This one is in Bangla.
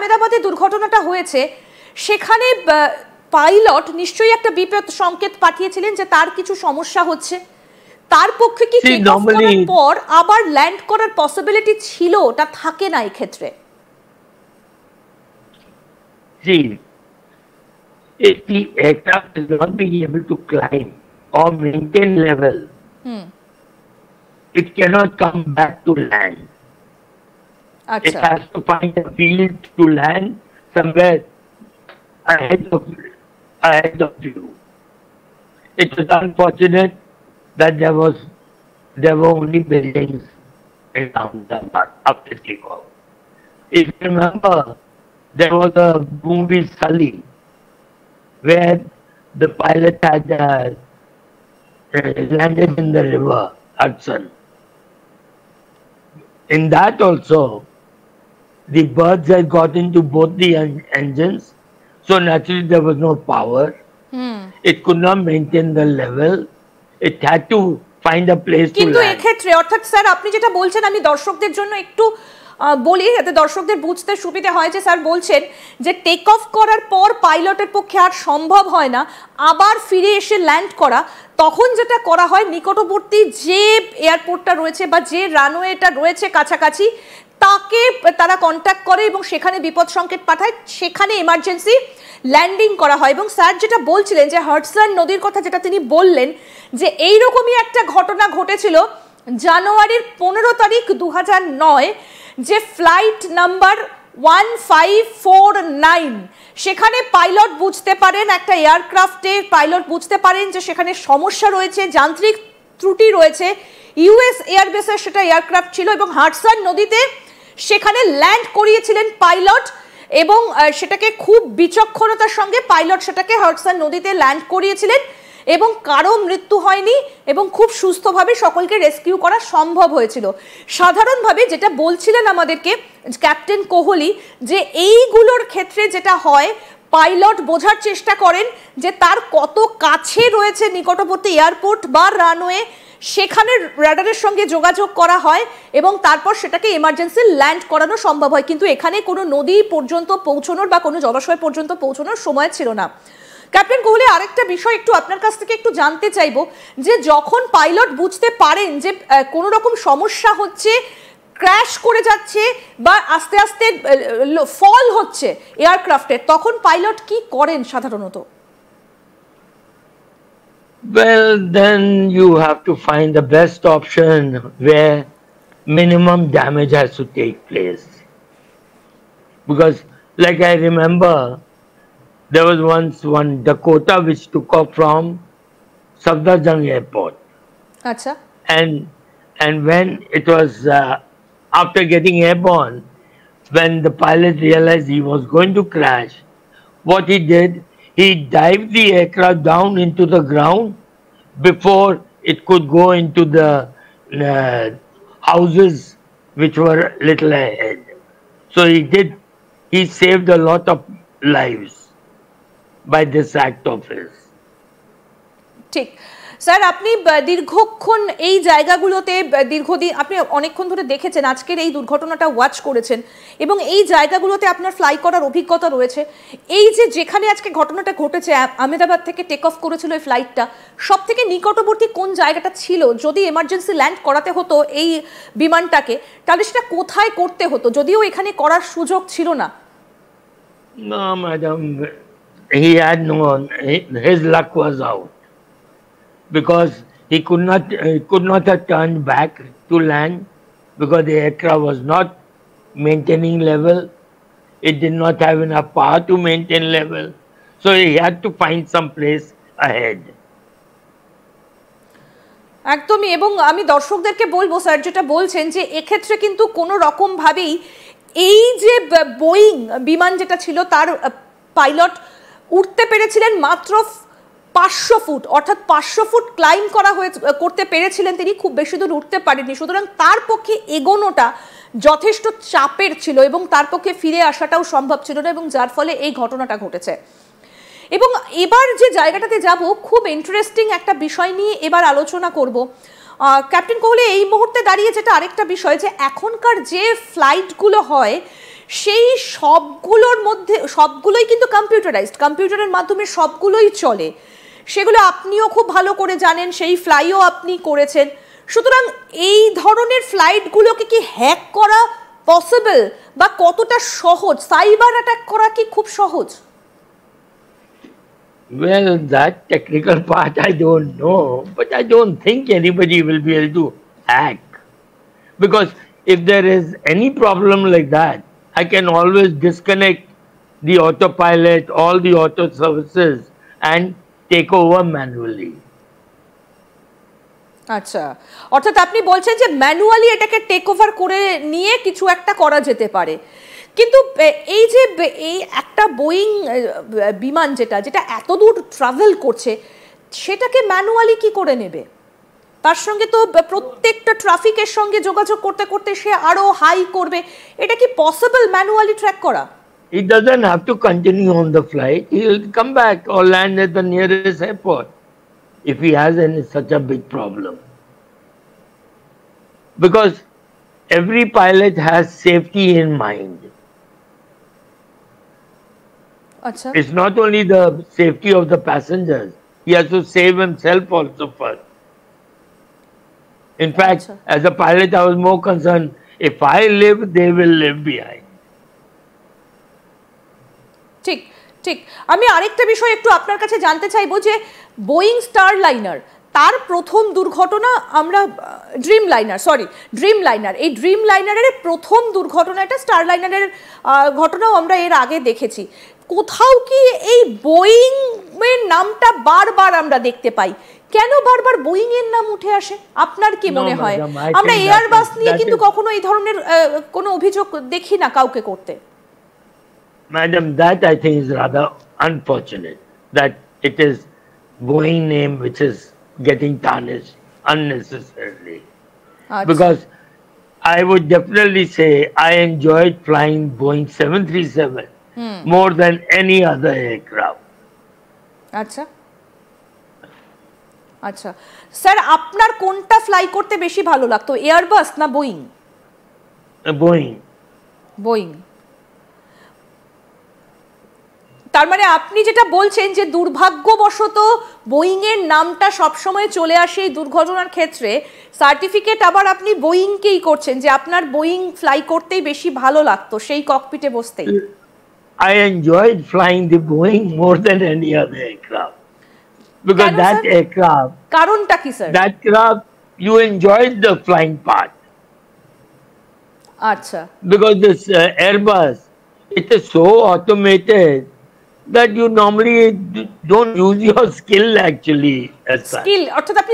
আহমেদাবাদে দুর্ঘটনাটা হয়েছে সেখানে পাইলট নিশ্চয়ই একটা বিপদ সংকেত পাঠিয়েছিলেন যে তার কিছু সমস্যা হচ্ছে, তার পক্ষে কি টেক অফ করার পর আবার ল্যান্ড করার পসিবিলিটি ছিল? ওটা থাকে না এই ক্ষেত্রে। See, if the aircraft is not being able to climb or maintain level, it cannot come back to land. It has to find a field to land somewhere ahead of you. It was unfortunate that there were only buildings around the park after takeoff. If you remember, there was a movie Sully where the pilot had landed in the river Hudson. In that also, the birds had got into both the engines, so naturally there was no power. It could not maintain the level. It had to find a place to land. কিন্তু এই ক্ষেত্রে অর্থাৎ স্যার আপনি যেটা বলছেন আমি দর্শকদের জন্য একটু বলি যাতে দর্শকদের বুঝতে সুবিধা হয় যে স্যার বলছেন যে টেক অফ করার পর পাইলটের পক্ষে আর সম্ভব হয় না আবার ফিরে এসে ল্যান্ড করা, তখন যেটা করা হয় নিকটবর্তী যে এয়ারপোর্টটা রয়েছে বা যে রানওয়েটা রয়েছে কাছাকাছি তাকে তারা কন্ট্যাক্ট করে এবং সেখানে বিপদ সংকেত পাঠায়, সেখানে ইমার্জেন্সি ল্যান্ডিং করা হয়। এবং স্যার যেটা বলছিলেন যে হাডসন নদীর কথা যেটা তিনি বললেন যে এইরকমই একটা ঘটনা ঘটেছিল জানুয়ারির 15 তারিখ 2009, যে ফ্লাইট নাম্বার 1549 সেখানে পাইলট বুঝতে পারেন, একটা এয়ারক্রাফটে পাইলট বুঝতে পারেন যে সেখানে সমস্যা রয়েছে, যান্ত্রিক ত্রুটি রয়েছে। ইউএস এয়ারবেসের সেটা এয়ারক্রাফট ছিল এবং হাডসন নদীতে সেখানে ল্যান্ড করিয়েছিলেন পাইলট এবং সেটাকে খুব বিচক্ষণতার সঙ্গে পাইলট সেটাকে হাডসন নদীতে ল্যান্ড করিয়েছিলেন এবং কারো মৃত্যু হয়নি এবং খুব সুস্থভাবে সকলকে রেস্কিউ করা সম্ভব হয়েছিল। সাধারণভাবে যেটা বলছিলেন আমাদেরকে ক্যাপ্টেন কোহলি যে এইগুলোর ক্ষেত্রে যেটা হয় পাইলট বোঝার চেষ্টা করেন যে তার কত কাছে রয়েছে নিকটবর্তী এয়ারপোর্ট বা রানওয়ে, সেখানে রাডারের সঙ্গে যোগাযোগ করা হয় এবং তারপর সেটাকে এমার্জেন্সি ল্যান্ড করানো সম্ভব হয়। কিন্তু এখানে কোনো নদী পর্যন্ত পৌঁছানোর বা কোনো জলাশয় পর্যন্ত পৌঁছানোর সময় ছিল না। ক্যাপ্টেন কোহলি আরেকটা বিষয় একটু আপনার কাছ থেকে একটু জানতে চাইবো যে যখন পাইলট বুঝতে পারেন যে কোনো রকম সমস্যা হচ্ছে, ক্র্যাশ করে যাচ্ছে বা আস্তে আস্তে ফল হচ্ছে এয়ারক্রাফটের, তখন পাইলট কি করেন সাধারণত? Well, then you have to find the best option where minimum damage has to take place. Because like I remember, there was once one Dakota which took off from Safdarjung Airport. Achha. And when it was after getting airborne, when the pilot realized he was going to crash, what he did, he dived the aircraft down into the ground before it could go into the houses which were a little ahead. So he saved a lot of lives by this act of his. ঠিক স্যার, আপনি দীর্ঘক্ষণ এই জায়গাগুলোতে দীর্ঘদিন আপনি অনেকক্ষণ ধরে দেখেছেন, আজকের এই দুর্ঘটনাটা ওয়াচ করেছেন এবং এই জায়গাগুলোতে আপনার ফ্লাই করার অভিজ্ঞতা রয়েছে। এই যে যেখানে আজকে ঘটনাটা ঘটেছে আহমেদাবাদ থেকে টেক অফ করেছিল এই ফ্লাইটটা, সব থেকে নিকটবর্তী কোন জায়গাটা ছিল? যদি এমার্জেন্সি ল্যান্ড করাতে হতো এই বিমানটাকে তাহলে সেটা কোথায় করতে হতো, যদিও এখানে করার সুযোগ ছিল না? No, madam, he had no, his luck was out. Because he could not have turned back to land because the aircraft was not maintaining level. It did not have enough power to maintain level. So he had to find some place ahead. একদমই, এবং আমি দর্শকদেরকে বলবো স্যার যেটা বলছেন যে এক্ষেত্রে কিন্তু কোনো রকম ভাবেই এই যে বোয়িং বিমান যেটা ছিল তার পাইলট উঠতে পেরেছিলেন মাত্র 500 ফুট, অর্থাৎ 500 ফুট ক্লাইম্ব করতে পেরেছিলেন তিনি, খুব বেশি দূর উঠতে পারেননি। সুতরাং তার পক্ষে এগোনোটা যথেষ্ট চাপের ছিল এবং তার পক্ষে ফিরে আসাটাও সম্ভব ছিল না এবং যার ফলে এই ঘটনাটা ঘটেছে। এবং এবার যে জায়গাটাতে যাব, খুব ইন্টারেস্টিং একটা বিষয় নিয়ে এবার আলোচনা করব ক্যাপ্টেন কোহলি। এই মুহূর্তে দাঁড়িয়ে যেটা আরেকটা বিষয় যে এখনকার যে ফ্লাইটগুলো হয় সেই সবগুলোর মধ্যে সবগুলোই কিন্তু কম্পিউটারাইজড, কম্পিউটারের মাধ্যমে সবগুলোই চলে, সেগুলো আপনিও খুব ভালো করে জানেন, সেই ফ্লাইও আপনি করেছেন। সুতরাং এই ধরনের ফ্লাইটগুলোকে কি হ্যাক করা পসিবল, বা কতটা সহজ? সাইবার অ্যাটাক করা কি খুব সহজ? Well, that technical part I don't know, but I don't think anybody will be able to hack. Because if there is any problem like that, I can always disconnect the autopilot, all the auto services, and take over manually. আচ্ছা, অর্থাৎ আপনি বলছেন যে ম্যানুয়ালি এটাকে টেক ওভার করে নিয়ে কিছু একটা করা যেতে পারে। কিন্তু এই যে এই একটা বোয়িং বিমান যেটা যেটা এত দূর ট্রাভেল করছে, সেটাকে ম্যানুয়ালি কি করে নেবে? তার সঙ্গে তো প্রত্যেকটা ট্রাফিকের সঙ্গে যোগাযোগ করতে করতে সে আরো হাই করবে, এটা কি পসিবল ম্যানুয়ালি ট্র্যাক করা? He doesn't have to continue on the flight. He will come back or land at the nearest airport if he has such a big problem. Because every pilot has safety in mind. Achha. It's not only the safety of the passengers, he has to save himself also first. In fact, Achha. as a pilot, I was more concerned, if I live, they will live behind. ঠিক ঠিক। আমি আরেকটা বিষয় একটু আপনার কাছে জানতে চাইবো যে বোয়িং স্টারলাইনার, তার প্রথম দুর্ঘটনা আমরা ড্রিমলাইনার, এই ড্রিমলাইনারের প্রথম দুর্ঘটনাটা স্টারলাইনারের ঘটনাও আমরা এর আগে দেখেছি। কোথাও কি এই বোয়িং এর নামটা বারবার আমরা দেখতে পাই, কেন বারবার বোয়িং এর নাম উঠে আসে? আপনার কি মনে হয়? আমরা এয়ারবাস নিয়ে কিন্তু কখনো এই ধরনের কোনো অভিযোগ দেখি না কাউকে করতে। Madam, that I think is rather unfortunate, that it is Boeing name which is getting tarnished unnecessarily. Achha. Because I would definitely say I enjoyed flying Boeing 737 more than any other aircraft. আচ্ছা আচ্ছা স্যার, আপনার কোনটা ফ্লাই করতে বেশি ভালো লাগতো, এয়ারবাস না বোয়িং? Boeing. বোয়িং। তার মানে আপনি যেটা বলছেন যে দুর্ভাগ্যবশত বোয়িং এর নামটা সবসময় চলে আসে এই দুর্ঘটনার ক্ষেত্রে, সার্টিফিকেট আবার আপনি বোয়িংকেই করছেন, যে আপনার বোয়িং ফ্লাই করতেই বেশি ভালো লাগতো সেই ককপিটে বসতেই। I enjoyed flying the Boeing more than any other aircraft. Because that aircraft, কারণটা কি sir? that craft, you enjoyed the flying part. আচ্ছা। Because this Airbus, it is so automated that you normally don't use your skill actually as such. Skill অর্থাৎ আপনি